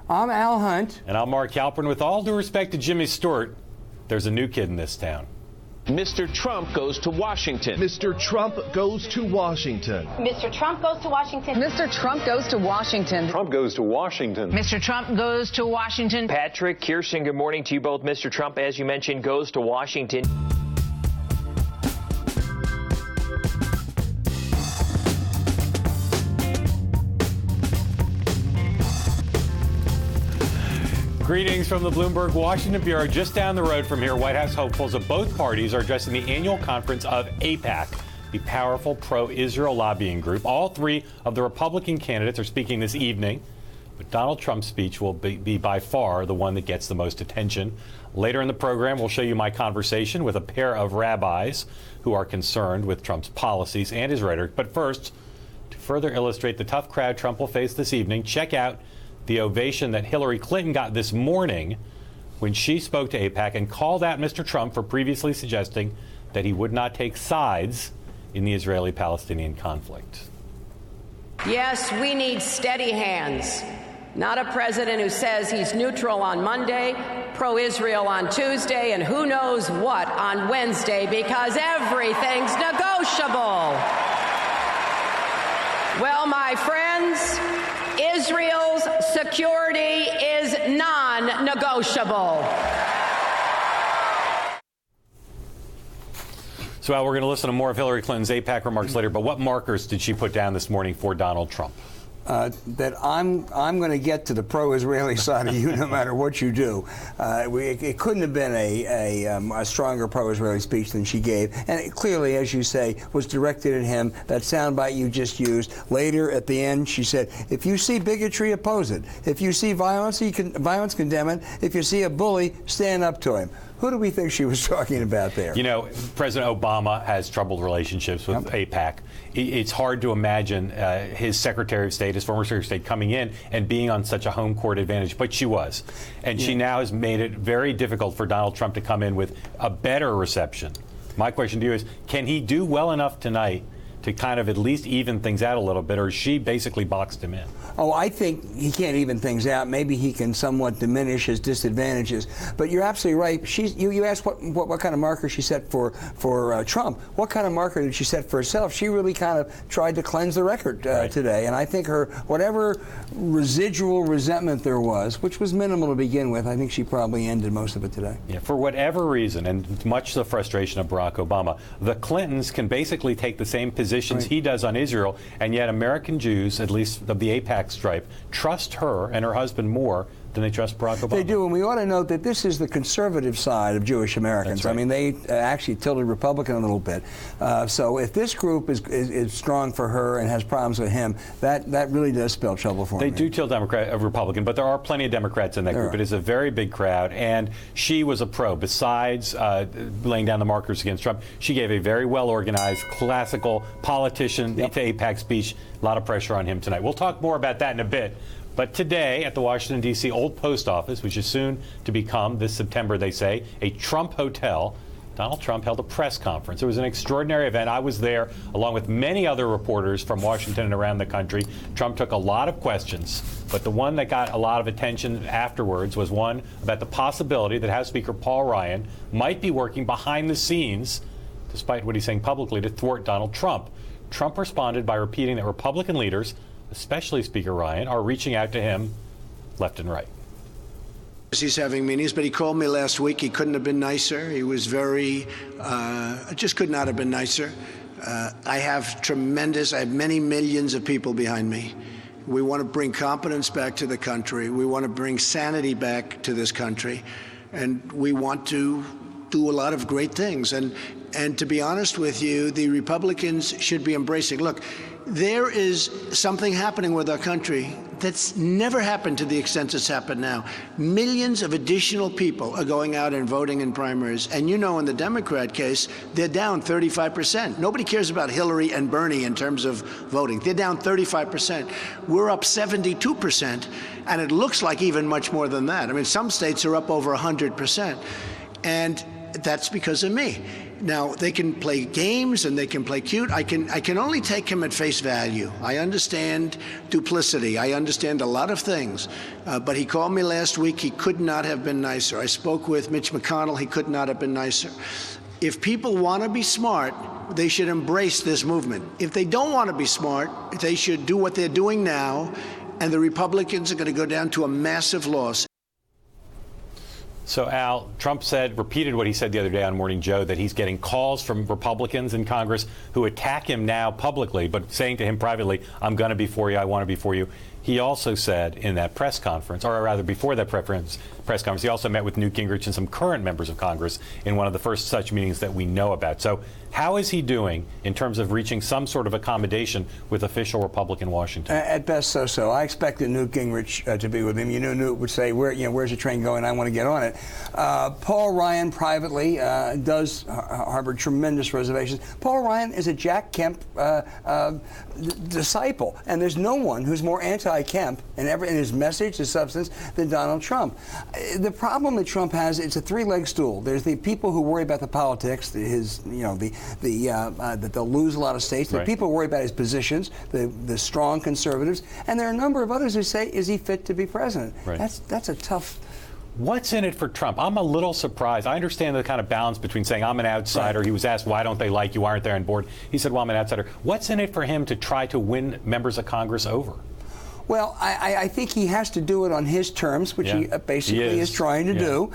I'm Al Hunt. And I'm Mark Halperin. With all due respect to Jimmy Stewart, there's a new kid in this town. Mr. Trump goes to Washington. Mr. Trump goes to Washington. Mr. Trump goes to Washington. Mr. Trump goes to Washington. Trump goes to Washington. Mr. Trump goes to Washington. Patrick, Kirsten, good morning to you both. Mr. Trump, as you mentioned, goes to Washington. Greetings from the Bloomberg Washington Bureau. Just down the road from here, White House hopefuls of both parties are addressing the annual conference of AIPAC, the powerful pro-Israel lobbying group. All three of the Republican candidates are speaking this evening, but Donald Trump's speech will be by far the one that gets the most attention. Later in the program, we'll show you my conversation with a pair of rabbis who are concerned with Trump's policies and his rhetoric. But first, to further illustrate the tough crowd Trump will face this evening, check out the ovation that Hillary Clinton got this morning when she spoke to AIPAC and called out Mr. Trump for previously suggesting that he would not take sides in the Israeli-Palestinian conflict. Yes, we need steady hands, not a president who says he's neutral on Monday, pro-Israel on Tuesday, and who knows what on Wednesday, because everything's negotiable. Well, my friends, Israel's security is non-negotiable. So, Al, we're going to listen to more of Hillary Clinton's AIPAC remarks later, but what markers did she put down this morning for Donald Trump? That I'm going to get to the pro-Israeli side of you no matter what you do. It couldn't have been a stronger pro-Israeli speech than she gave. And it clearly, as you say, was directed at him. That soundbite you just used. Later, at the end, she said, if you see bigotry, oppose it. If you see violence, condemn it. If you see a bully, stand up to him. Who do we think she was talking about there? You know, President Obama has troubled relationships with AIPAC. It's hard to imagine his Secretary of State, his former Secretary of State, coming in and being on such a home court advantage, but she was. And she now has made it very difficult for Donald Trump to come in with a better reception. My question to you is, can he do well enough tonight to kind of at least even things out a little bit, or she basically boxed him in? Oh, I think he can't even things out. Maybe he can somewhat diminish his disadvantages. But you're absolutely right. You asked what kind of marker she set for Trump. What kind of marker did she set for herself? She really kind of tried to cleanse the record today. And I think her whatever residual resentment there was, which was minimal to begin with, I think she probably ended most of it today. Yeah, for whatever reason, and much to the frustration of Barack Obama, the Clintons can basically take the same positions he does on Israel, and yet American Jews, at least of the AIPAC stripe, trust her and her husband more than they trust Barack Obama. They do, and we ought to note that this is the conservative side of Jewish Americans. Right. I mean, they actually tilted Republican a little bit. So if this group is strong for her and has problems with him, that really does spell trouble for them. They do tilt Republican, but there are plenty of Democrats in that group. It is a very big crowd, and she was a pro. Besides laying down the markers against Trump, she gave a very well-organized, classical politician to AIPAC speech. A lot of pressure on him tonight. We'll talk more about that in a bit. But today at the Washington, D.C. Old Post Office, which is soon to become, this September, they say, a Trump hotel, Donald Trump held a press conference. It was an extraordinary event. I was there along with many other reporters from Washington and around the country. Trump took a lot of questions, but the one that got a lot of attention afterwards was one about the possibility that House Speaker Paul Ryan might be working behind the scenes, despite what he's saying publicly, to thwart Donald Trump. Trump responded by repeating that Republican leaders, especially Speaker Ryan, are reaching out to him left and right. He's having meetings, but he called me last week. He couldn't have been nicer. He was very, just could not have been nicer. I have many millions of people behind me. We want to bring competence back to the country. We want to bring sanity back to this country. And we want to do a lot of great things. And to be honest with you, the Republicans should be embracing. Look, there is something happening with our country that's never happened to the extent it's happened now. Millions of additional people are going out and voting in primaries. And you know, in the Democrat case, they're down 35%. Nobody cares about Hillary and Bernie in terms of voting. They're down 35%. We're up 72%. And it looks like even much more than that. I mean, some states are up over 100%. And that's because of me. Now, they can play games and they can play cute. I can only take him at face value. I understand duplicity. I understand a lot of things. But he called me last week. He could not have been nicer. I spoke with Mitch McConnell. He could not have been nicer. If people want to be smart, they should embrace this movement. If they don't want to be smart, they should do what they're doing now, and the Republicans are going to go down to a massive loss. So, Al, Trump repeated what he said the other day on Morning Joe, that he's getting calls from Republicans in Congress who attack him now publicly, but saying to him privately, I'm going to be for you, I want to be for you. He also said in that press conference, or rather before that press conference, he also met with Newt Gingrich and some current members of Congress in one of the first such meetings that we know about. So how is he doing in terms of reaching some sort of accommodation with official Republican Washington? At best, so. I expected Newt Gingrich to be with him. Newt would say, where's the train going? I want to get on it. Paul Ryan privately does harbor tremendous reservations. Paul Ryan is a Jack Kemp disciple, and there's no one who's more anti-Kemp in his message, his substance, than Donald Trump. The problem that Trump has, it's a three-leg stool. There's the people who worry about the politics, that they'll lose a lot of states. The people who worry about his positions, the strong conservatives, and there are a number of others who say, is he fit to be president? Right. That's a tough. What's in it for Trump? I'm a little surprised. I understand the kind of balance between saying I'm an outsider. Right. He was asked, why don't they like you? Why aren't they on board? He said, well, I'm an outsider. What's in it for him to try to win members of Congress over? Well, I think he has to do it on his terms, which he basically is trying to do.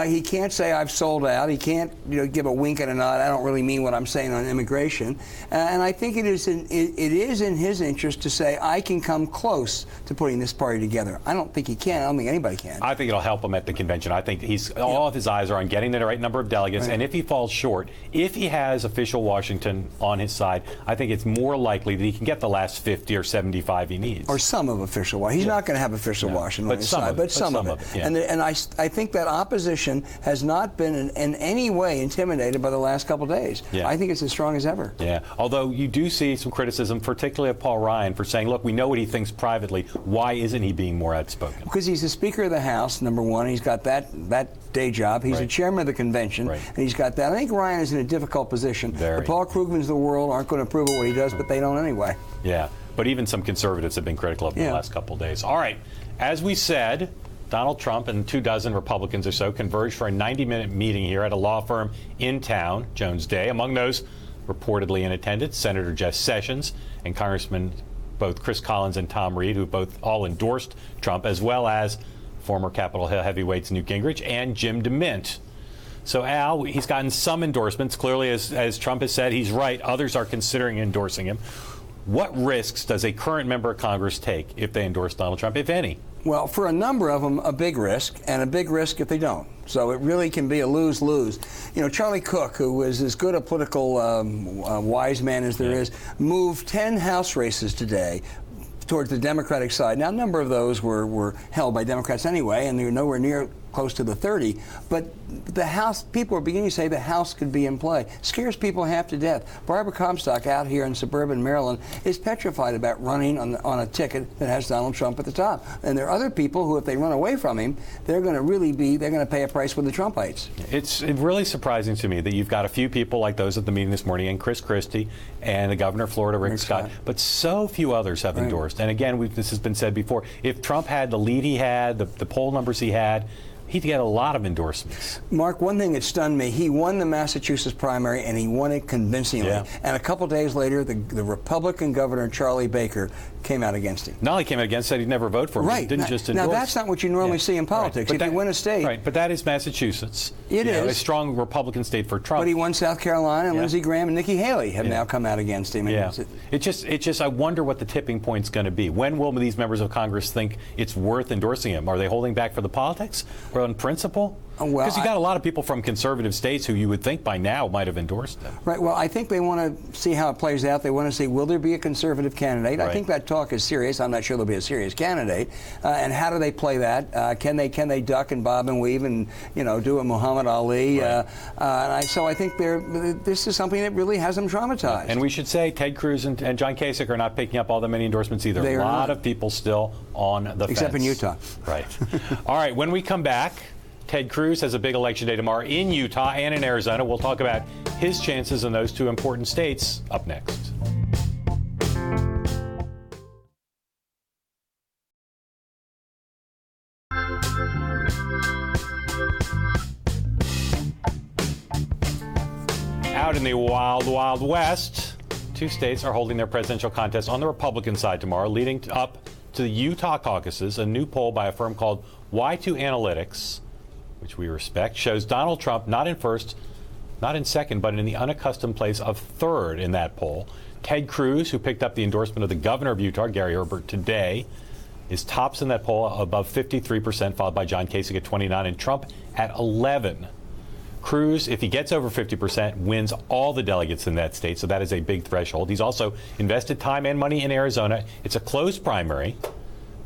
He can't say I've sold out. He can't, give a wink and a nod. I don't really mean what I'm saying on immigration. And I think it is in his interest to say I can come close to putting this party together. I don't think he can. I don't think anybody can. I think it'll help him at the convention. I think all of his eyes are on getting the right number of delegates. Right. And if he falls short, if he has official Washington on his side, I think it's more likely that he can get the last 50 or 75 he needs. Or some of official Washington. He's not going to have official Washington on his side, but some of it. Yeah. And I think that opposition has not been in any way intimidated by the last couple of days. Yeah. I think it's as strong as ever. Yeah. Although you do see some criticism, particularly of Paul Ryan, for saying, look, we know what he thinks privately. Why isn't he being more outspoken? Because he's the Speaker of the House, number one. He's got that day job. He's the chairman of the convention, and he's got that. I think Ryan is in a difficult position. The Paul Krugmans of the world aren't going to approve of what he does, but they don't anyway. Yeah. But even some conservatives have been critical of him the last couple of days. All right. As we said, Donald Trump and 24 Republicans or so converged for a 90-minute meeting here at a law firm in town, Jones Day. Among those reportedly in attendance, Senator Jeff Sessions and Congressman both Chris Collins and Tom Reed, who both all endorsed Trump, as well as former Capitol Hill heavyweights Newt Gingrich and Jim DeMint. So, Al, he's gotten some endorsements. Clearly, as Trump has said, he's right. Others are considering endorsing him. What risks does a current member of Congress take if they endorse Donald Trump, if any? Well, for a number of them, a big risk, and a big risk if they don't. So it really can be a lose-lose. Charlie Cook, who is as good a political wise man as there is, moved 10 House races today towards the Democratic side. Now, a number of those were held by Democrats anyway, and they were nowhere near close to the 30. But the House, people are beginning to say the House could be in play. Scares people half to death. Barbara Comstock out here in suburban Maryland is petrified about running on a ticket that has Donald Trump at the top. And there are other people who, if they run away from him, they're going to pay a price with the Trumpites. It's really surprising to me that you've got a few people like those at the meeting this morning, and Chris Christie and the governor of Florida, Rick Scott, but so few others have endorsed. And again, this has been said before, if Trump had the lead he had, the poll numbers he had, he'd get a lot of endorsements. Mark, one thing that stunned me, he won the Massachusetts primary, and he won it convincingly. Yeah. And a couple days later, the Republican governor, Charlie Baker, came out against him. Not only came out against, said he'd never vote for him. Right. Didn't just endorse. Now, that's not what you normally see in politics. If you win a state. Right, but that is Massachusetts. It is. A strong Republican state for Trump. But he won South Carolina, and Lindsey Graham and Nikki Haley have now come out against him. Yeah. It just, I wonder what the tipping point's going to be. When will these members of Congress think it's worth endorsing him? Are they holding back for the politics or on principle? Because you got a lot of people from conservative states who you would think by now might have endorsed them. Right. Well, I think they want to see how it plays out. They want to see, will there be a conservative candidate? Right. I think that talk is serious. I'm not sure there'll be a serious candidate. And how do they play that? Can they duck and bob and weave and do a Muhammad Ali? Right. So I think this is something that really has them traumatized. And we should say Ted Cruz and John Kasich are not picking up all that many endorsements either. A lot of people still on the fence. Except in Utah. Right. All right. When we come back, Ted Cruz has a big election day tomorrow in Utah and in Arizona. We'll talk about his chances in those two important states up next. Out in the wild, wild west, two states are holding their presidential contests on the Republican side tomorrow, leading up to the Utah caucuses. A new poll by a firm called Y2 Analytics, which we respect, shows Donald Trump not in first, not in second, but in the unaccustomed place of third in that poll. Ted Cruz, who picked up the endorsement of the governor of Utah, Gary Herbert, today, is tops in that poll above 53%, followed by John Kasich at 29%, and Trump at 11%. Cruz, if he gets over 50%, wins all the delegates in that state, so that is a big threshold. He's also invested time and money in Arizona. It's a closed primary,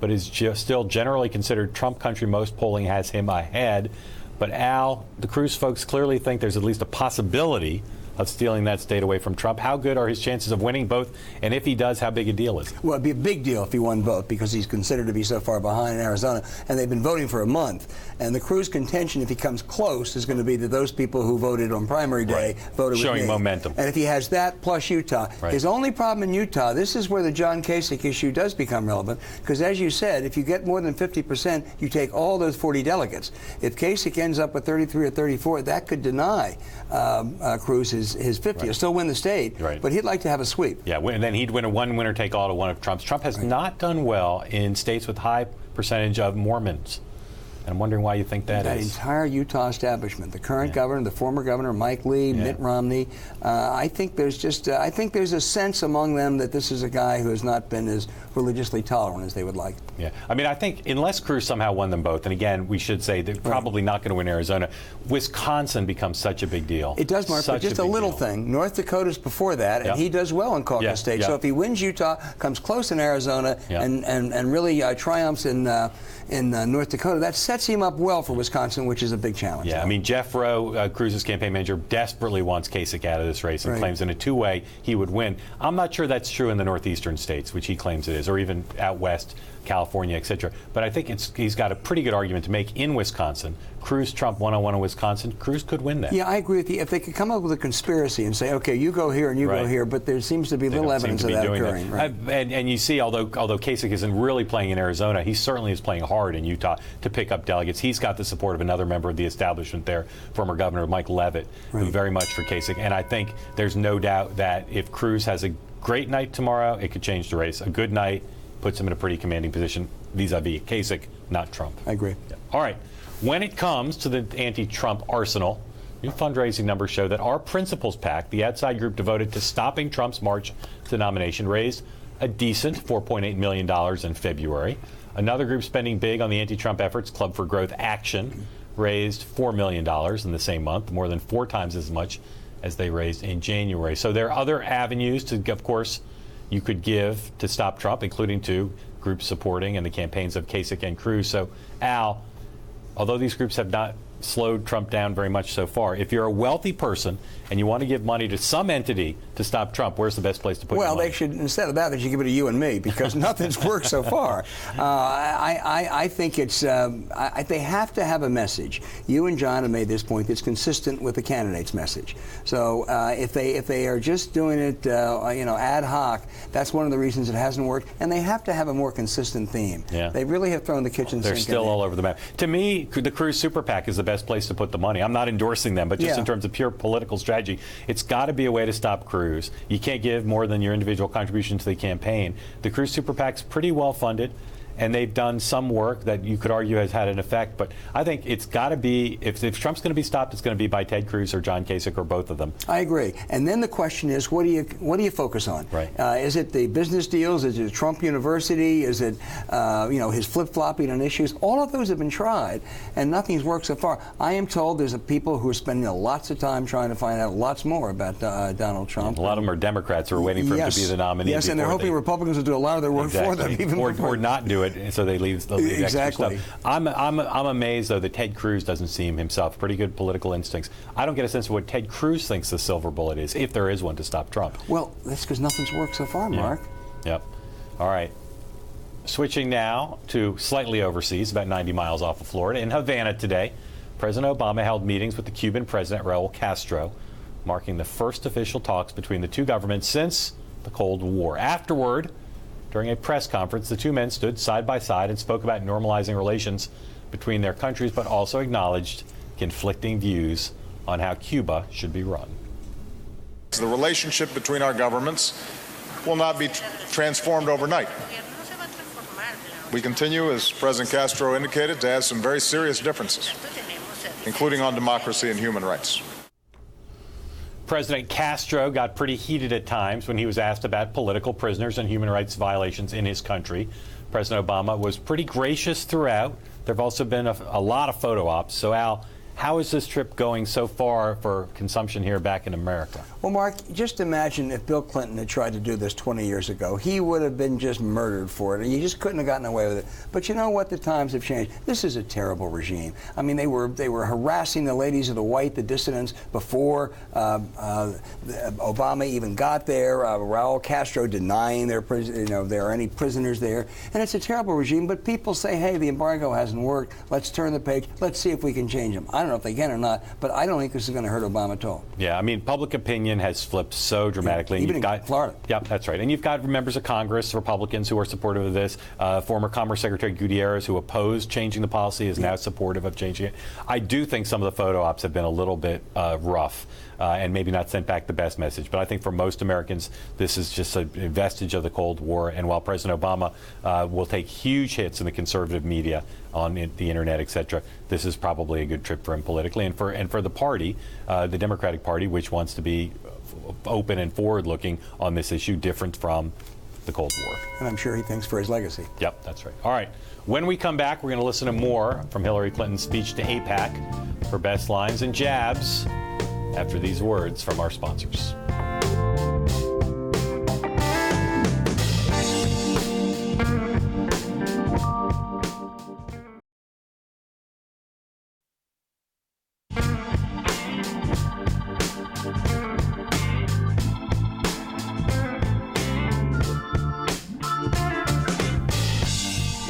but is still generally considered Trump country. Most polling has him ahead. But Al, the Cruz folks clearly think there's at least a possibility of stealing that state away from Trump. How good are his chances of winning both? And if he does, how big a deal is it? Well, it'd be a big deal if he won both, because he's considered to be so far behind in Arizona, and they've been voting for a month. And the Cruz contention, if he comes close, is going to be that those people who voted on primary day voted showing with me. momentum. And if he has that plus Utah, his only problem in Utah, this is where the John Kasich issue does become relevant, because as you said, if you get more than 50%, you take all those 40 delegates. If Kasich ends up with 33 or 34, that could deny Cruz his 50. He'll still win the state, but he'd like to have a sweep. Yeah, and then he'd win a one-winner-take-all to one of Trump's. Trump has not done well in states with high percentage of Mormons. And I'm wondering why you think that is. That entire Utah establishment, the current governor, the former governor, Mike Lee, Mitt Romney, I think there's a sense among them that this is a guy who has not been as religiously tolerant as they would like. Yeah, I mean, I think unless Cruz somehow won them both, and again, we should say they're probably not going to win Arizona, Wisconsin becomes such a big deal. It does, Mark, but just a little thing. North Dakota's before that, and he does well in caucus states. So if he wins Utah, comes close in Arizona, and really triumphs in North Dakota, that sets him up well for Wisconsin, which is a big challenge. Yeah, I mean, Jeff Rowe, Cruz's campaign manager, desperately wants Kasich out of this race and claims in a two-way he would win. I'm not sure that's true in the northeastern states, which he claims it is, or even out west, California, etc. But I think he's got a pretty good argument to make in Wisconsin. Cruz, Trump, one-on-one in Wisconsin. Cruz could win that. Yeah, I agree with you. If they could come up with a conspiracy and say, okay, you go here and you go here, but there seems to be little evidence of that occurring. And you see, although Kasich isn't really playing in Arizona, he certainly is playing hard in Utah to pick up delegates. He's got the support of another member of the establishment there, former Governor Mike Leavitt, who very much for Kasich. And I think there's no doubt that if Cruz has a great night tomorrow, it could change the race. A good night puts him in a pretty commanding position vis-a-vis Kasich, not Trump. I agree. Yeah. All right. When it comes to the anti-Trump arsenal, new fundraising numbers show that our Principles PAC, the outside group devoted to stopping Trump's march to the nomination, raised a decent $4.8 million in February. Another group spending big on the anti-Trump efforts, Club for Growth Action, raised $4 million in the same month, more than 4 times as much as they raised in January. So there are other avenues to, of course, you could give to stop Trump, including to groups supporting and the campaigns of Kasich and Cruz. So, Al, although these groups have not slowed Trump down very much so far, if you're a wealthy person and you want to give money to some entity to stop Trump, where's the best place to put your money? Well, they should, instead of that, they should give it to you and me, because nothing's worked so far. I think it's, they have to have a message. You and John have made this point that's consistent with the candidate's message. So if they are just doing it, ad hoc, that's one of the reasons it hasn't worked. And they have to have a more consistent theme. Yeah. They really have thrown the kitchen sink. They're still all over the map. To me, the Cruz Super PAC is the best place to put the money. I'm not endorsing them, but just in terms of pure political strategy, it's got to be a way to stop Cruz. You can't give more than your individual contribution to the campaign. The Cruz Super PAC's pretty well funded, and they've done some work that you could argue has had an effect. But I think it's got to be, if Trump's going to be stopped, it's going to be by Ted Cruz or John Kasich or both of them. I agree. And then the question is, what do you focus on? Right. Is it the business deals? Is it Trump University? Is it his flip-flopping on issues? All of those have been tried, and nothing's worked so far. I am told there's people who are spending lots of time trying to find out lots more about Donald Trump. A lot of them are Democrats who are waiting for him to be the nominee. Yes, and they're hoping Republicans will do a lot of their work for them, even or not do it. So they leave exactly. extra stuff. I'm amazed, though, that Ted Cruz doesn't seem himself pretty good political instincts. I don't get a sense of what Ted Cruz thinks the silver bullet is, if there is one, to stop Trump. Well, that's because nothing's worked so far, Mark. Yep. All right. Switching now to slightly overseas, about 90 miles off of Florida. In Havana today, President Obama held meetings with the Cuban President Raul Castro marking the first official talks between the two governments since the Cold War. Afterward, during a press conference, the two men stood side by side and spoke about normalizing relations between their countries, but also acknowledged conflicting views on how Cuba should be run. The relationship between our governments will not be transformed overnight. We continue, as President Castro indicated, to have some very serious differences, including on democracy and human rights. President Castro got pretty heated at times when he was asked about political prisoners and human rights violations in his country. President Obama was pretty gracious throughout. There have also been a lot of photo ops. So, Al, how is this trip going so far for consumption here back in America? Well, Mark, just imagine if Bill Clinton had tried to do this 20 years ago. He would have been just murdered for it, and you just couldn't have gotten away with it. But you know what? The times have changed. This is a terrible regime. I mean, they were harassing the ladies of the white, the dissidents, before Obama even got there. Raul Castro denying there are any prisoners there, and it's a terrible regime. But people say, hey, the embargo hasn't worked. Let's turn the page. Let's see if we can change them. I don't know if they can or not, but I don't think this is going to hurt Obama at all. Yeah, I mean, public opinion has flipped so dramatically. Even in Florida. Yeah, that's right. And you've got members of Congress, Republicans, who are supportive of this. Former Commerce Secretary Gutierrez, who opposed changing the policy, is now supportive of changing it. I do think some of the photo ops have been a little bit rough and maybe not sent back the best message. But I think for most Americans, this is just a vestige of the Cold War. And while President Obama will take huge hits in the conservative media, on the internet, etc., this is probably a good trip for him politically, and for the party, the Democratic Party, which wants to be open and forward-looking on this issue, different from the Cold War. And I'm sure he thinks for his legacy. Yep, that's right. All right. When we come back, we're going to listen to more from Hillary Clinton's speech to AIPAC for best lines and jabs after these words from our sponsors.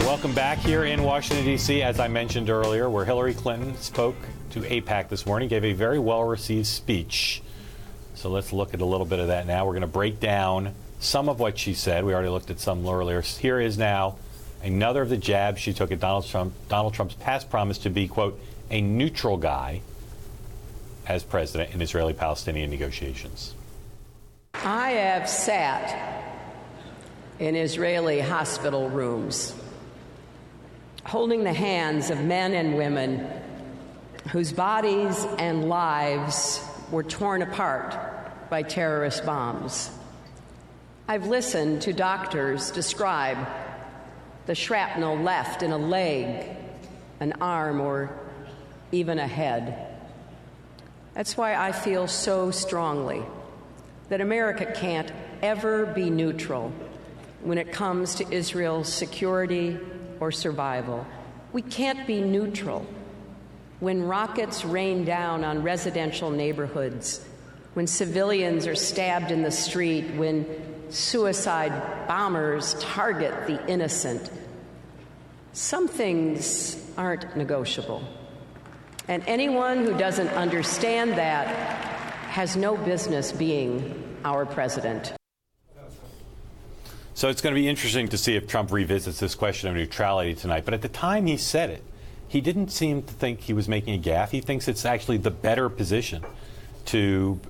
Welcome back here in Washington, D.C., as I mentioned earlier, where Hillary Clinton spoke to AIPAC this morning, gave a very well-received speech. So let's look at a little bit of that now. We're going to break down some of what she said. We already looked at some earlier. Here is now another of the jabs she took at Donald Trump's past promise to be, quote, a neutral guy as president in Israeli-Palestinian negotiations. I have sat in Israeli hospital rooms, holding the hands of men and women whose bodies and lives were torn apart by terrorist bombs. I've listened to doctors describe the shrapnel left in a leg, an arm, or even a head. That's why I feel so strongly that America can't ever be neutral when it comes to Israel's security or survival. We can't be neutral when rockets rain down on residential neighborhoods, when civilians are stabbed in the street, when suicide bombers target the innocent. Some things aren't negotiable. And anyone who doesn't understand that has no business being our president. So it's going to be interesting to see if Trump revisits this question of neutrality tonight. But at the time he said it, he didn't seem to think he was making a gaffe. He thinks it's actually the better position to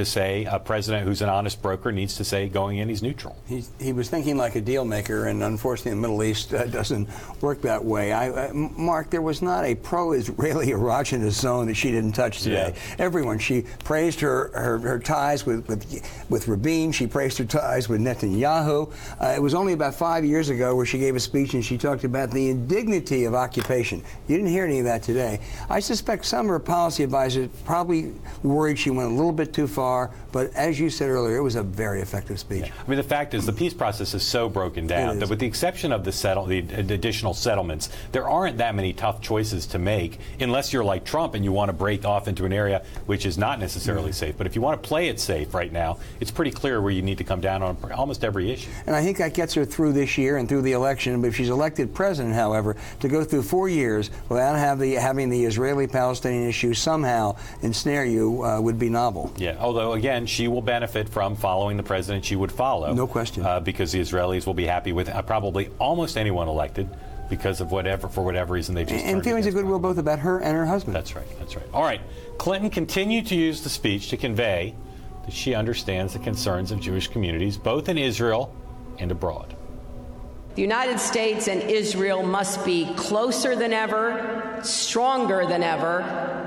say a president who's an honest broker needs to say going in he's neutral. He was thinking like a deal maker, and unfortunately the Middle East doesn't work that way. Mark, there was not a pro-Israeli erogenous zone that she didn't touch today. Yeah. Everyone. She praised her ties with Rabin. She praised her ties with Netanyahu. It was only about 5 years ago where she gave a speech and she talked about the indignity of occupation. You didn't hear any of that today. I suspect some of her policy advisors probably worried she went a little bit too far, but as you said earlier, it was a very effective speech. Yeah. I mean, the fact is the peace process is so broken down that with the exception of the additional settlements, there aren't that many tough choices to make unless you're like Trump and you want to break off into an area which is not necessarily safe. But if you want to play it safe right now, it's pretty clear where you need to come down on almost every issue. And I think that gets her through this year and through the election. But if she's elected president, however, to go through 4 years without having the Israeli-Palestinian issue somehow ensnare you would would be novel. Yeah, although, again, she will benefit from following the president she would follow. No question. Because the Israelis will be happy with probably almost anyone elected because of for whatever reason they've just and feelings of goodwill both about her and her husband. That's right. All right. Clinton continued to use the speech to convey that she understands the concerns of Jewish communities, both in Israel and abroad. The United States and Israel must be closer than ever, stronger than ever,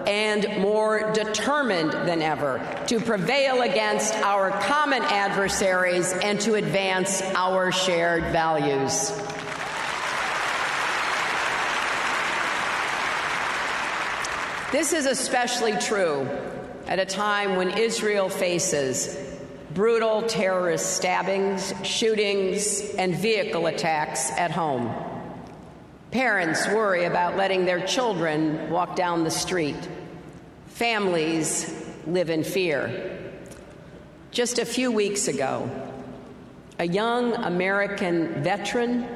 and more determined than ever to prevail against our common adversaries and to advance our shared values. This is especially true at a time when Israel faces brutal terrorist stabbings, shootings, and vehicle attacks at home. Parents worry about letting their children walk down the street. Families live in fear. Just a few weeks ago, a young American veteran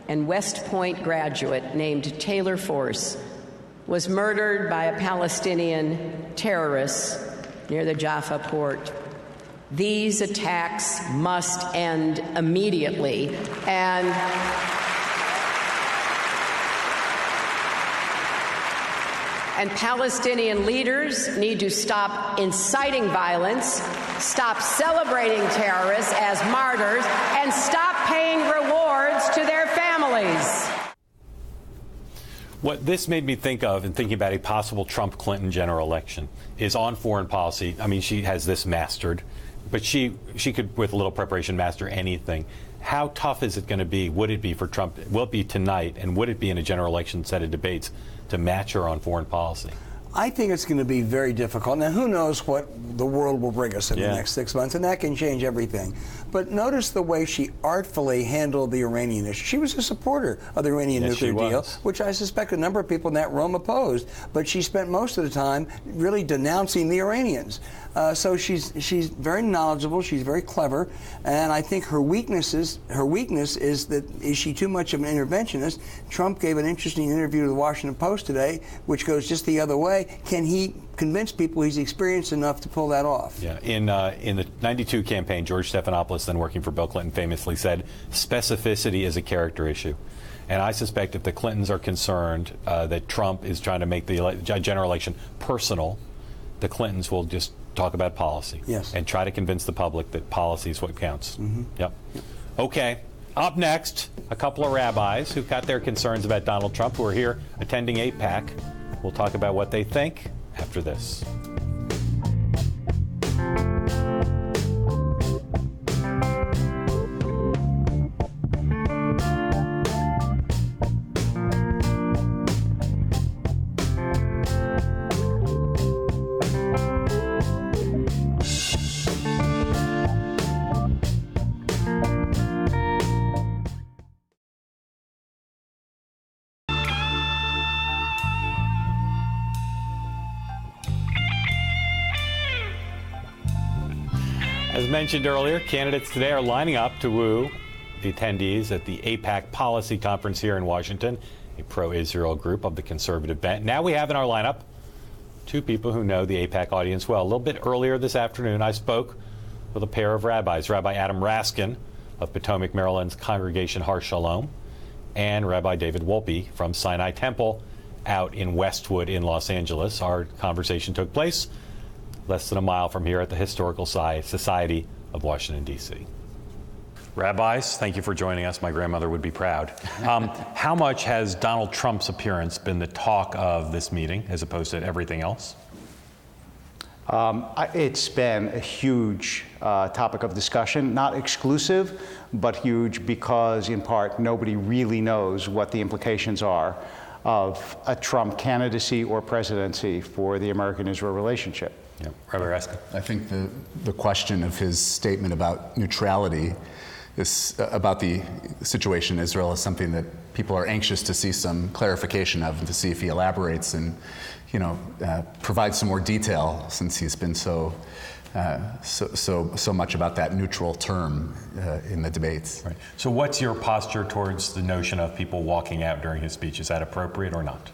and West Point graduate named Taylor Force was murdered by a Palestinian terrorist near the Jaffa port. These attacks must end immediately, and Palestinian leaders need to stop inciting violence, stop celebrating terrorists as martyrs, and stop paying rewards to their families. What this made me think of in thinking about a possible Trump-Clinton general election is on foreign policy. I mean, she has this mastered, but she could, with a little preparation, master anything. How tough is it going to be? Would it be for Trump? Will it be tonight? And would it be in a general election set of debates to match her on foreign policy? I think it's going to be very difficult. Now, who knows what the world will bring us in the next 6 months, and that can change everything. But notice the way she artfully handled the Iranian issue. She was a supporter of the Iranian nuclear deal, which I suspect a number of people in that room opposed. But she spent most of the time really denouncing the Iranians. So she's very knowledgeable. She's very clever, and I think her weakness is she too much of an interventionist? Trump gave an interesting interview to the Washington Post today, which goes just the other way. Can he convince people he's experienced enough to pull that off? Yeah. In the '92 campaign, George Stephanopoulos, then working for Bill Clinton, famously said, "Specificity is a character issue." And I suspect if the Clintons are concerned that Trump is trying to make the general election personal, the Clintons will just talk about policy and try to convince the public that policy is what counts. Mm-hmm. Yep. Okay. Up next, a couple of rabbis who've got their concerns about Donald Trump who are here attending AIPAC. We'll talk about what they think after this. As mentioned earlier, candidates today are lining up to woo the attendees at the AIPAC Policy Conference here in Washington, a pro-Israel group of the conservative bent. Now we have in our lineup two people who know the AIPAC audience well. A little bit earlier this afternoon, I spoke with a pair of rabbis, Rabbi Adam Raskin of Potomac, Maryland's congregation Har Shalom, and Rabbi David Volpe from Sinai Temple out in Westwood in Los Angeles. Our conversation took place less than a mile from here at the Historical Society of Washington, D.C. Rabbis, thank you for joining us. My grandmother would be proud. How much has Donald Trump's appearance been the talk of this meeting as opposed to everything else? It's been a huge topic of discussion, not exclusive, but huge because, in part, nobody really knows what the implications are of a Trump candidacy or presidency for the American-Israel relationship. Yeah. Rabbi Raskin. I think the question of his statement about neutrality is about the situation in Israel is something that people are anxious to see some clarification of and to see if he elaborates and, provides some more detail since he's been so much about that neutral term in the debates. Right. So what's your posture towards the notion of people walking out during his speech? Is that appropriate or not?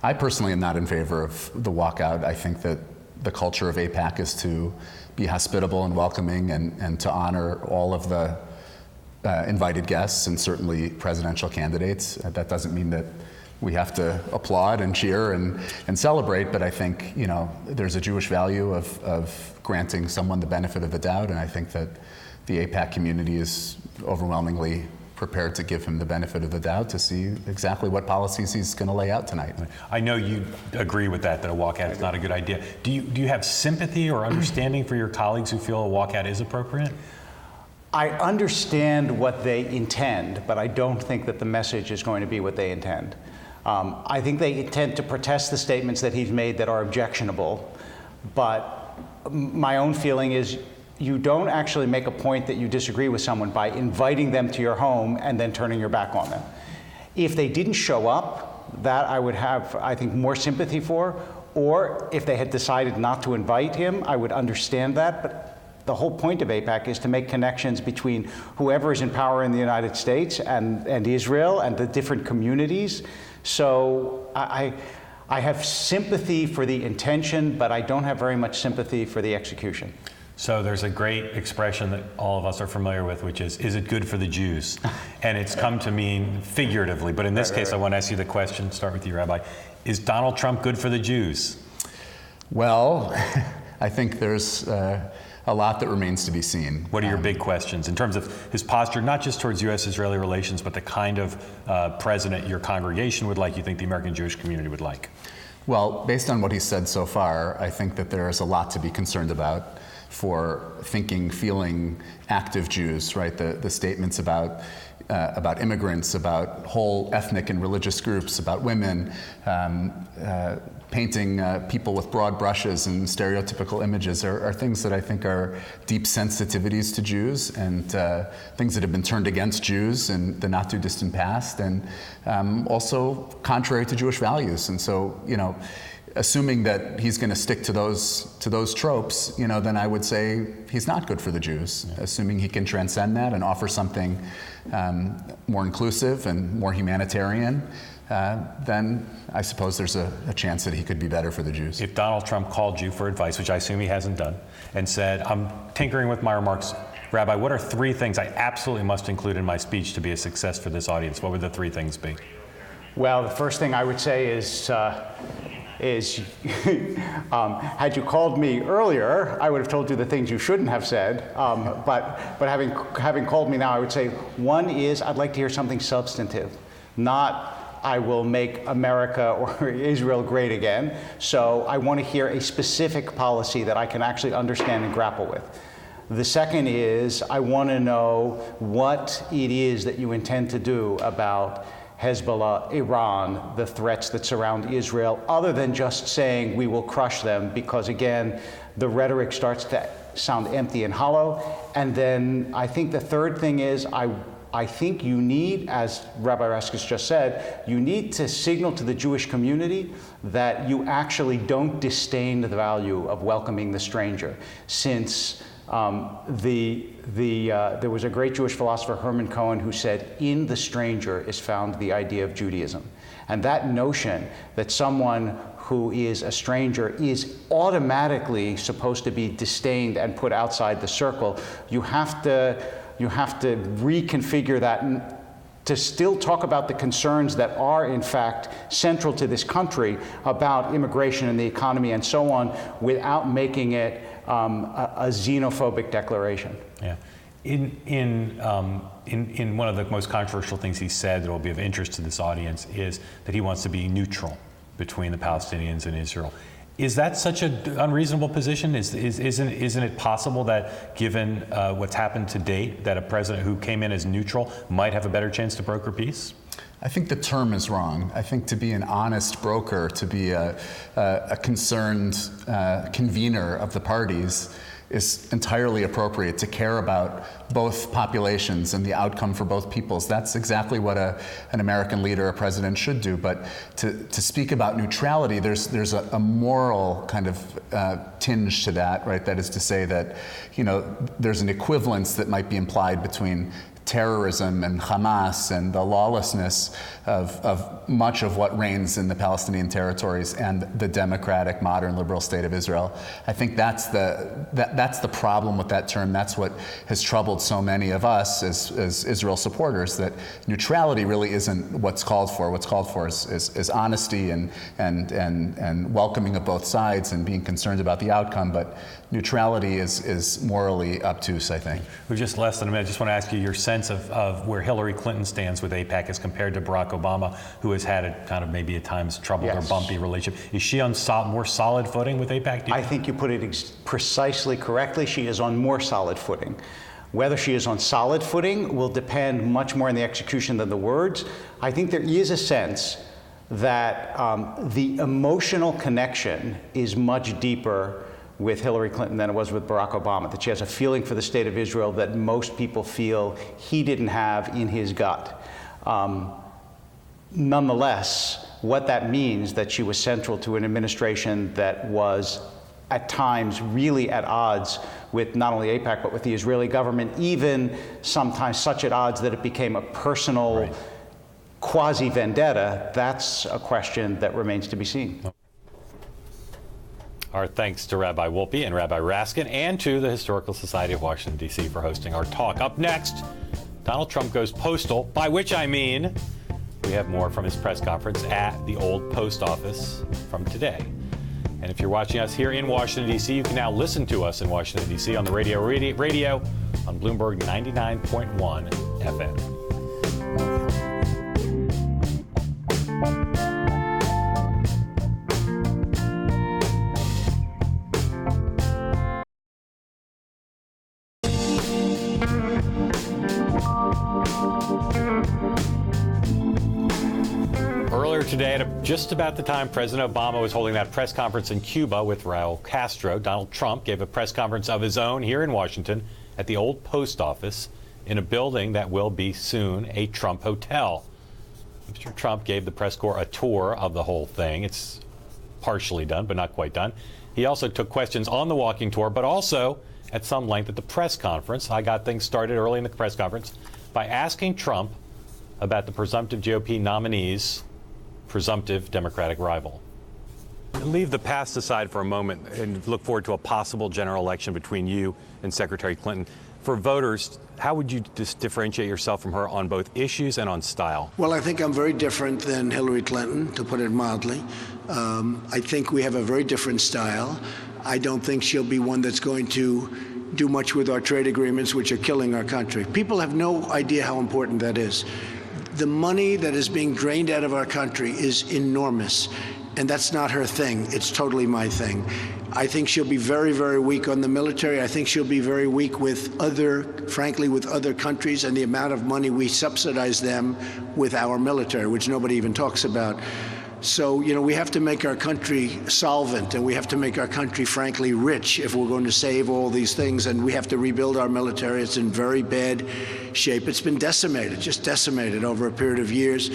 I personally am not in favor of the walkout. I think that the culture of AIPAC is to be hospitable and welcoming and to honor all of the invited guests and certainly presidential candidates. That doesn't mean that we have to applaud and cheer and celebrate, but I think, you know, there's a Jewish value of granting someone the benefit of the doubt, and I think that the AIPAC community is overwhelmingly prepared to give him the benefit of the doubt to see exactly what policies he's going to lay out tonight. I know you agree with that a walkout is not a good idea. Do you have sympathy or understanding for your colleagues who feel a walkout is appropriate? I understand what they intend, but I don't think that the message is going to be what they intend. I think they intend to protest the statements that he's made that are objectionable, but my own feeling is you don't actually make a point that you disagree with someone by inviting them to your home and then turning your back on them. If they didn't show up, that I would have, I think, more sympathy for, or if they had decided not to invite him, I would understand that, but the whole point of AIPAC is to make connections between whoever is in power in the United States and Israel and the different communities. So I have sympathy for the intention, but I don't have very much sympathy for the execution. So there's a great expression that all of us are familiar with, which is it good for the Jews? And it's come to mean figuratively, but in this case, I want to ask you the question, start with you, Rabbi. Is Donald Trump good for the Jews? Well, I think there's a lot that remains to be seen. What are your big questions in terms of his posture, not just towards U.S.-Israeli relations, but the kind of president your congregation would like, you think the American Jewish community would like? Well, based on what he's said so far, I think that there is a lot to be concerned about for thinking, feeling, active Jews, right? The statements about immigrants, about whole ethnic and religious groups, about women, painting people with broad brushes and stereotypical images are things that I think are deep sensitivities to Jews and things that have been turned against Jews in the not too distant past, and also contrary to Jewish values. And so, you know, assuming that he's going to stick to those tropes, you know, then I would say he's not good for the Jews. Yeah. Assuming he can transcend that and offer something more inclusive and more humanitarian, then I suppose there's a chance that he could be better for the Jews. If Donald Trump called you for advice, which I assume he hasn't done, and said, I'm tinkering with my remarks, Rabbi, what are 3 things I absolutely must include in my speech to be a success for this audience? What would the 3 things be? Well, the first thing I would say is had you called me earlier, I would have told you the things you shouldn't have said. But having called me now, I would say, one is I'd like to hear something substantive, not I will make America or Israel great again. So I want to hear a specific policy that I can actually understand and grapple with. The second is I want to know what it is that you intend to do about Hezbollah, Iran, the threats that surround Israel, other than just saying we will crush them, because again, the rhetoric starts to sound empty and hollow. And then I think the third thing is I think you need, as Rabbi Raskin just said, you need to signal to the Jewish community that you actually don't disdain the value of welcoming the stranger, since there was a great Jewish philosopher, Herman Cohen, who said, in the stranger is found the idea of Judaism. And that notion that someone who is a stranger is automatically supposed to be disdained and put outside the circle, you have to reconfigure that to still talk about the concerns that are, in fact, central to this country about immigration and the economy and so on, without making it a xenophobic declaration. Yeah. In one of the most controversial things he said that will be of interest to this audience is that he wants to be neutral between the Palestinians and Israel. Is that such an unreasonable position? Isn't it possible that, given what's happened to date, that a president who came in as neutral might have a better chance to broker peace? I think the term is wrong. I think to be an honest broker, to be a concerned convener of the parties is entirely appropriate, to care about both populations and the outcome for both peoples. That's exactly what an American leader, a president, should do. But to speak about neutrality, there's a moral kind of tinge to that, right? That is to say that, you know, there's an equivalence that might be implied between terrorism and Hamas and the lawlessness of much of what reigns in the Palestinian territories and the democratic, modern, liberal state of Israel. I think that's the problem with that term. That's what has troubled so many of us as Israel supporters, that neutrality really isn't what's called for. What's called for is honesty and welcoming of both sides and being concerned about the outcome. But neutrality is morally obtuse, I think. We're just less than a minute. I just want to ask you your sense of where Hillary Clinton stands with AIPAC as compared to Barack Obama, who has had a kind of maybe at times troubled or bumpy relationship. Is she on more solid footing with AIPAC? I think you put it precisely correctly. She is on more solid footing. Whether she is on solid footing will depend much more on the execution than the words. I think there is a sense that the emotional connection is much deeper with Hillary Clinton than it was with Barack Obama, that she has a feeling for the state of Israel that most people feel he didn't have in his gut. Nonetheless, what that means that she was central to an administration that was at times really at odds with not only AIPAC but with the Israeli government, even sometimes such at odds that it became a personal quasi-vendetta, that's a question that remains to be seen. Our thanks to Rabbi Volpe and Rabbi Raskin and to the Historical Society of Washington, D.C. for hosting our talk. Up next, Donald Trump goes postal, by which I mean we have more from his press conference at the old post office from today. And if you're watching us here in Washington, D.C., you can now listen to us in Washington, D.C. on the radio on Bloomberg 99.1 FM. Today, at just about the time President Obama was holding that press conference in Cuba with Raul Castro, Donald Trump gave a press conference of his own here in Washington at the old post office in a building that will be soon a Trump hotel. Mr. Trump gave the press corps a tour of the whole thing. It's partially done, but not quite done. He also took questions on the walking tour, but also at some length at the press conference. I got things started early in the press conference by asking Trump about the presumptive GOP nominees' presumptive Democratic rival. Leave the past aside for a moment and look forward to a possible general election between you and Secretary Clinton. For voters, how would you differentiate yourself from her on both issues and on style? Well, I think I'm very different than Hillary Clinton, to put it mildly. I think we have a very different style. I don't think she'll be one that's going to do much with our trade agreements, which are killing our country. People have no idea how important that is. The money that is being drained out of our country is enormous, and that's not her thing. It's totally my thing. I think she'll be very, very weak on the military. I think she'll be very weak with frankly, with other countries and the amount of money we subsidize them with our military, which nobody even talks about. So, we have to make our country solvent, and we have to make our country, frankly, rich if we're going to save all these things, and we have to rebuild our military. It's in very bad shape. It's been decimated, just decimated over a period of years,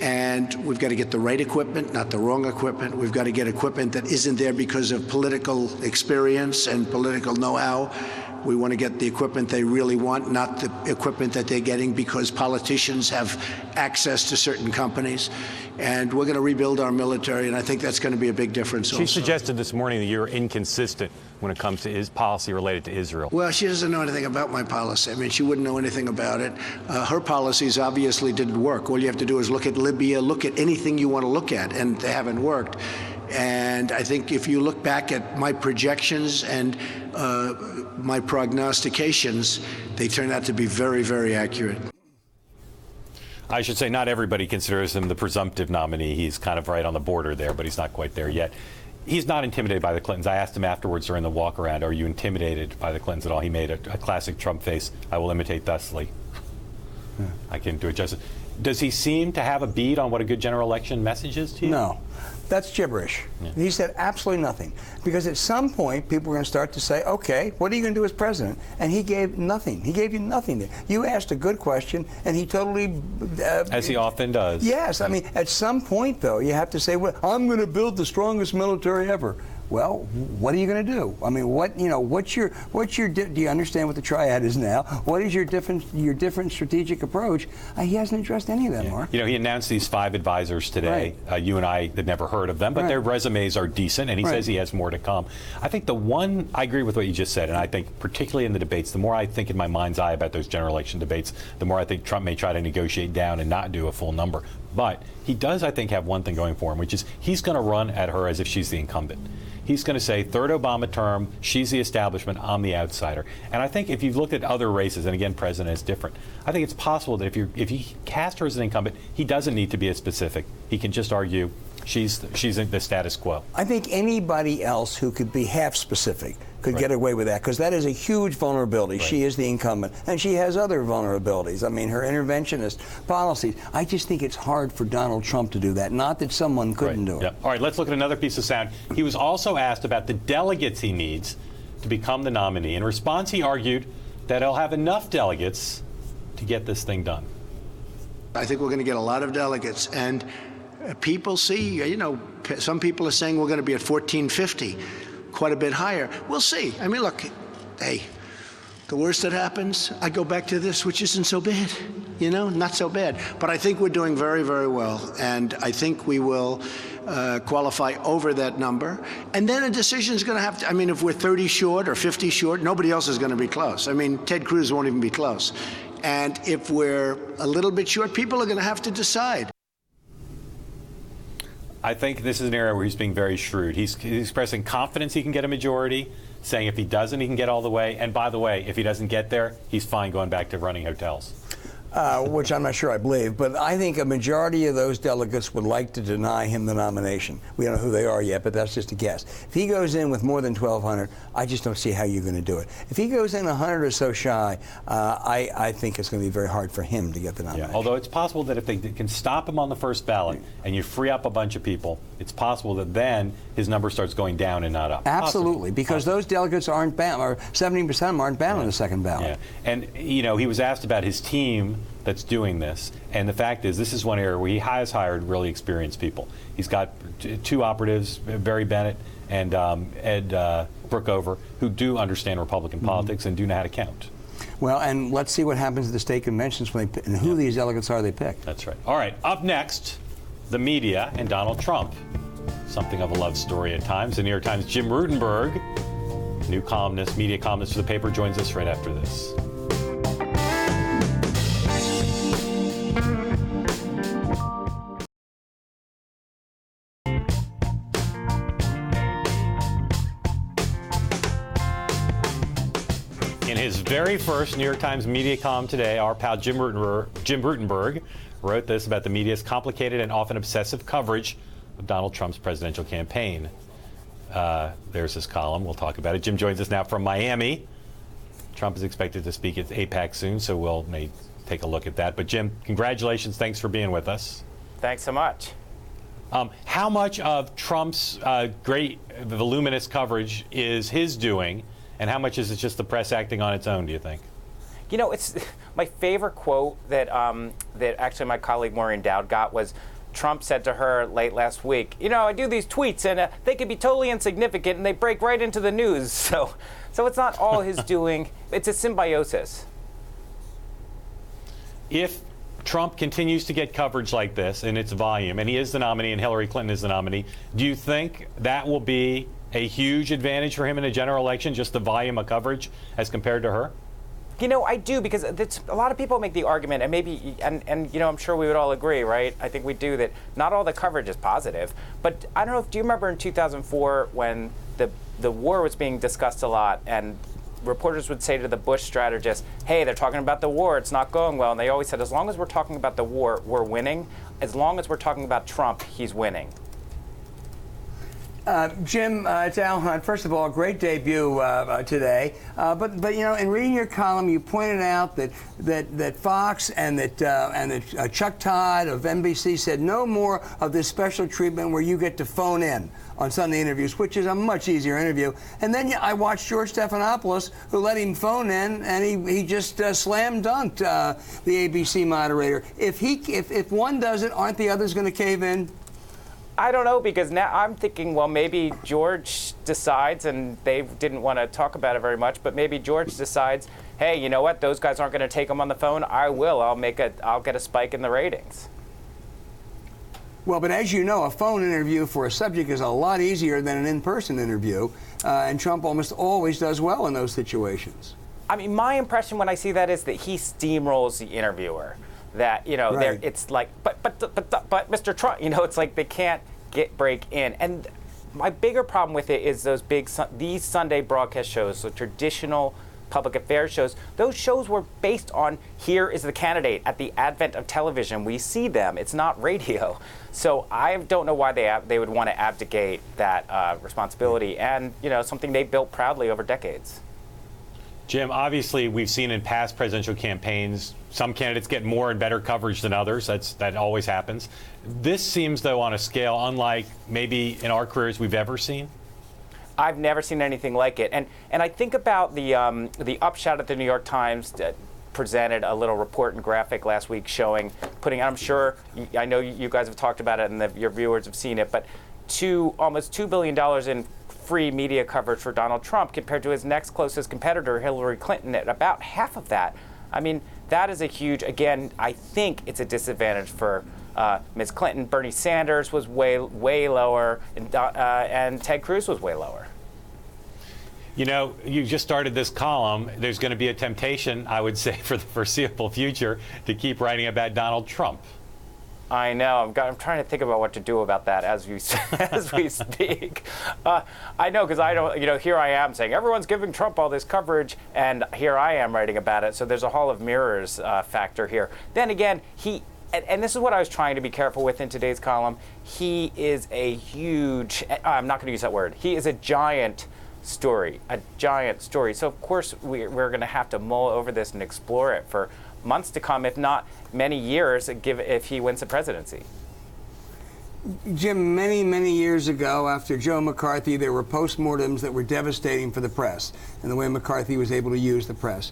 and we've got to get the right equipment, not the wrong equipment. We've got to get equipment that isn't there because of political experience and political know-how. We want to get the equipment they really want, not the equipment that they're getting because politicians have access to certain companies. And we're going to rebuild our military, and I think that's going to be a big difference also. She suggested this morning that you're inconsistent when it comes to his policy related to Israel. Well, she doesn't know anything about my policy. I mean, she wouldn't know anything about it. Her policies obviously didn't work. All you have to do is look at Libya, look at anything you want to look at, and they haven't worked. And I think if you look back at my projections and my prognostications, they turn out to be very, very accurate. I should say not everybody considers him the presumptive nominee. He's kind of right on the border there, but he's not quite there yet. He's not intimidated by the Clintons. I asked him afterwards during the walk around, are you intimidated by the Clintons at all? He made a classic Trump face. I will imitate thusly. I can't do it justice. Does he seem to have a bead on what a good general election message is to you? No. That's gibberish. Yeah. He said absolutely nothing. Because at some point, people are going to start to say, okay, what are you going to do as president? And he gave nothing. He gave you nothing. You asked a good question, and he totally... as he often does. Yes. I mean, at some point, though, you have to say, well, I'm going to build the strongest military ever. well, what are you going to do? I mean, what's your do you understand what the triad is now? What is your different strategic approach? He hasn't addressed any of them, Mark. He announced these 5 advisors today. Right. You and I had never heard of them, but their resumes are decent, and he says he has more to come. I think I agree with what you just said, and I think particularly in the debates, the more I think in my mind's eye about those general election debates, the more I think Trump may try to negotiate down and not do a full number. But he does, I think, have one thing going for him, which is he's going to run at her as if she's the incumbent. He's going to say, third Obama term, she's the establishment, I'm the outsider. And I think if you've looked at other races, and again, president is different, I think it's possible that if he cast her as an incumbent, he doesn't need to be as specific. He can just argue she's in the status quo. I think anybody else who could be half specific could get away with that, because that is a huge vulnerability. She is the incumbent, and she has other vulnerabilities. I mean, her interventionist policies. I just think it's hard for Donald Trump to do that. Not that someone couldn't do it. Yep. All right, let's look at another piece of sound. He was also asked about the delegates he needs to become the nominee. In response, he argued that he'll have enough delegates to get this thing done. I think we're going to get a lot of delegates, and people see, some people are saying we're going to be at 1450. Quite a bit higher. We'll see. I mean, look, hey, the worst that happens, I go back to this, which isn't so bad, not so bad. But I think we're doing very, very well, and I think we will qualify over that number. And then a decision is going to have to, if we're 30 short or 50 short, nobody else is going to be close. Ted Cruz won't even be close. And if we're a little bit short, people are going to have to decide. I think this is an area where he's being very shrewd. He's expressing confidence he can get a majority, saying if he doesn't, he can get all the way. And by the way, if he doesn't get there, he's fine going back to running hotels. Which I'm not sure I believe, but I think a majority of those delegates would like to deny him the nomination. We don't know who they are yet, but that's just a guess. If he goes in with more than 1,200, I just don't see how you're going to do it. If he goes in 100 or so shy, I think it's going to be very hard for him to get the nomination. Yeah, although it's possible that if they can stop him on the first ballot and you free up a bunch of people, it's possible that then his number starts going down and not up. Absolutely, because those delegates aren't bound, or 70% of them aren't bound on the second ballot. Yeah. And, he was asked about his team that's doing this, and the fact is this is one area where he has hired really experienced people. He's got 2 operatives, Barry Bennett and Ed Brookover, who do understand Republican politics and do know how to count. Well, and let's see what happens at the state conventions when and who these delegates are they pick. That's right. All right, up next, the media and Donald Trump. Something of a love story at times. The New York Times' Jim Rutenberg, new columnist, media columnist for the paper, joins us right after this. In his very first New York Times media column today, our pal Jim Rutenberg wrote this about the media's complicated and often obsessive coverage of Donald Trump's presidential campaign. There's his column. We'll talk about it. Jim joins us now from Miami. Trump is expected to speak at AIPAC soon, so we'll may take a look at that. But Jim, congratulations. Thanks for being with us. Thanks so much. How much of Trump's great, voluminous coverage is his doing, and how much is it just the press acting on its own, do you think? It's my favorite quote that that actually my colleague Maureen Dowd got was Trump said to her late last week, I do these tweets and they could be totally insignificant and they break right into the news. So it's not all his doing. It's a symbiosis. If Trump continues to get coverage like this in its volume, and he is the nominee and Hillary Clinton is the nominee, do you think that will be a huge advantage for him in a general election, just the volume of coverage as compared to her? I do, because a lot of people make the argument, and maybe, and I'm sure we would all agree, right? I think we do, that not all the coverage is positive. But I don't know, do you remember in 2004 when the war was being discussed a lot, and reporters would say to the Bush strategist, hey, they're talking about the war, it's not going well. And they always said, as long as we're talking about the war, we're winning. As long as we're talking about Trump, he's winning. Jim, it's Al Hunt. First of all, great debut today. But in reading your column, you pointed out that Fox and that Chuck Todd of NBC said no more of this special treatment where you get to phone in on Sunday interviews, which is a much easier interview. And then I watched George Stephanopoulos, who let him phone in, and he just slam dunked the ABC moderator. If one does it, aren't the others going to cave in? I don't know, because now I'm thinking, well, maybe George decides, and they didn't want to talk about it very much, but maybe George decides, hey, you know what? Those guys aren't going to take him on the phone. I will. I'll get a spike in the ratings. Well, but as you know, a phone interview for a subject is a lot easier than an in-person interview, and Trump almost always does well in those situations. I mean, my impression when I see that is that he steamrolls the interviewer. That, you know, right. It's like, but Mr. Trump, you know, it's like they can't break in. And my bigger problem with it is these Sunday broadcast shows, the traditional public affairs shows. Those shows were based on, here is the candidate. At the advent of television, we see them. It's not radio. So I don't know why they would want to abdicate that responsibility, and, you know, something they built proudly over decades. Jim, obviously, we've seen in past presidential campaigns, some candidates get more and better coverage than others. That always happens. This seems, though, on a scale unlike maybe in our careers we've ever seen. I've never seen anything like it. And I think about the upshot at the New York Times presented a little report and graphic last week putting, I'm sure, I know you guys have talked about it and your viewers have seen it, but almost $2 billion in free media coverage for Donald Trump compared to his next closest competitor, Hillary Clinton, at about half of that. I mean, that is a huge, again, I think it's a disadvantage for Ms. Clinton. Bernie Sanders was way lower, and Ted Cruz was way lower. You know, you just started this column. There's going to be a temptation, I would say, for the foreseeable future to keep writing about Donald Trump. I know. I'm trying to think about what to do about that as we speak. I know, because I don't. You know, here I am saying everyone's giving Trump all this coverage, and here I am writing about it. So there's a hall of mirrors factor here. Then again, and this is what I was trying to be careful with in today's column. He is a huge. I'm not going to use that word. He is a giant story. So of course we're going to have to mull over this and explore it for months to come, if not many years, if he wins the presidency. Jim, many years ago, after Joe McCarthy, there were postmortems that were devastating for the press and the way McCarthy was able to use the press.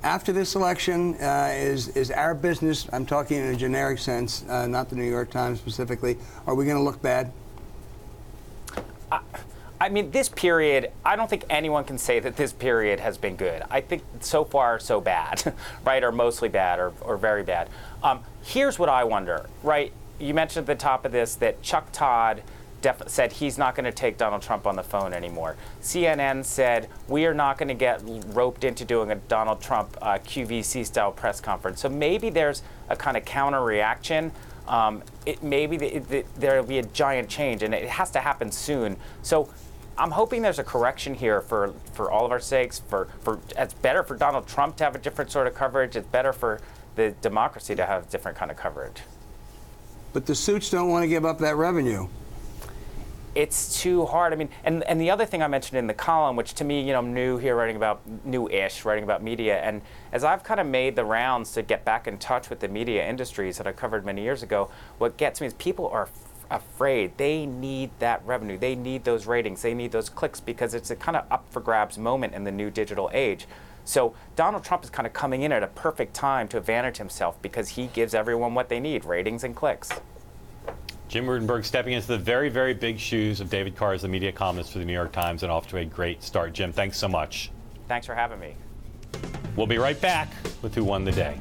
After this election, is our business, I'm talking in a generic sense, not the New York Times specifically, are we going to look bad? I mean, this period, I don't think anyone can say that this period has been good. I think so far so bad, right, or mostly bad or very bad. Here's what I wonder, right? You mentioned at the top of this that Chuck Todd said he's not going to take Donald Trump on the phone anymore. CNN said we are not going to get roped into doing a Donald Trump QVC-style press conference. So maybe there's a kind of counter reaction. There'll be a giant change, and it has to happen soon. So I'm hoping there's a correction here for all of our sakes. It's better for Donald Trump to have a different sort of coverage. It's better for the democracy to have different kind of coverage. But the suits don't want to give up that revenue. It's too hard. I mean, and the other thing I mentioned in the column, which to me, you know, I'm writing about media, and as I've kind of made the rounds to get back in touch with the media industries that I covered many years ago, what gets me is people are afraid. They need that revenue. They need those ratings. They need those clicks, because it's a kind of up for grabs moment in the new digital age. So Donald Trump is kind of coming in at a perfect time to advantage himself, because he gives everyone what they need, ratings and clicks. Jim Rutenberg stepping into the very, very big shoes of David Carr as the media columnist for the New York Times, and off to a great start. Jim, thanks so much. Thanks for having me. We'll be right back with Who Won the Day.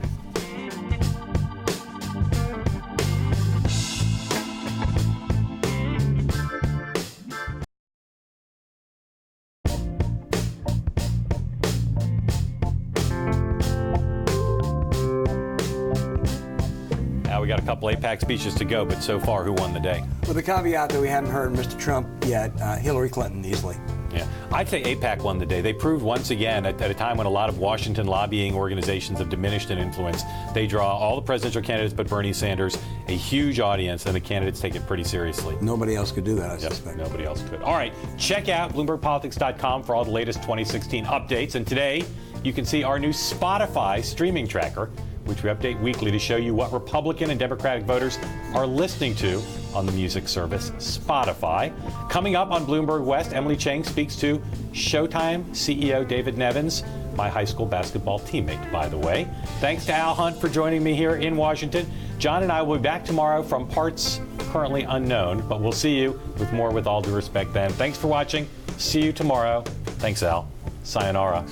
We got a couple AIPAC speeches to go, but so far, who won the day? With the caveat that we haven't heard Mr. Trump yet, Hillary Clinton easily. Yeah, I'd say AIPAC won the day. They proved once again, at a time when a lot of Washington lobbying organizations have diminished in influence, they draw all the presidential candidates but Bernie Sanders, a huge audience, and the candidates take it pretty seriously. Nobody else could do that, I suspect. Nobody else could. All right, check out BloombergPolitics.com for all the latest 2016 updates. And today, you can see our new Spotify streaming tracker, which we update weekly to show you what Republican and Democratic voters are listening to on the music service Spotify. Coming up on Bloomberg West, Emily Chang speaks to Showtime CEO David Nevins, my high school basketball teammate, by the way. Thanks to Al Hunt for joining me here in Washington. John and I will be back tomorrow from parts currently unknown, but we'll see you with more With All Due Respect then. Thanks for watching. See you tomorrow. Thanks, Al. Sayonara.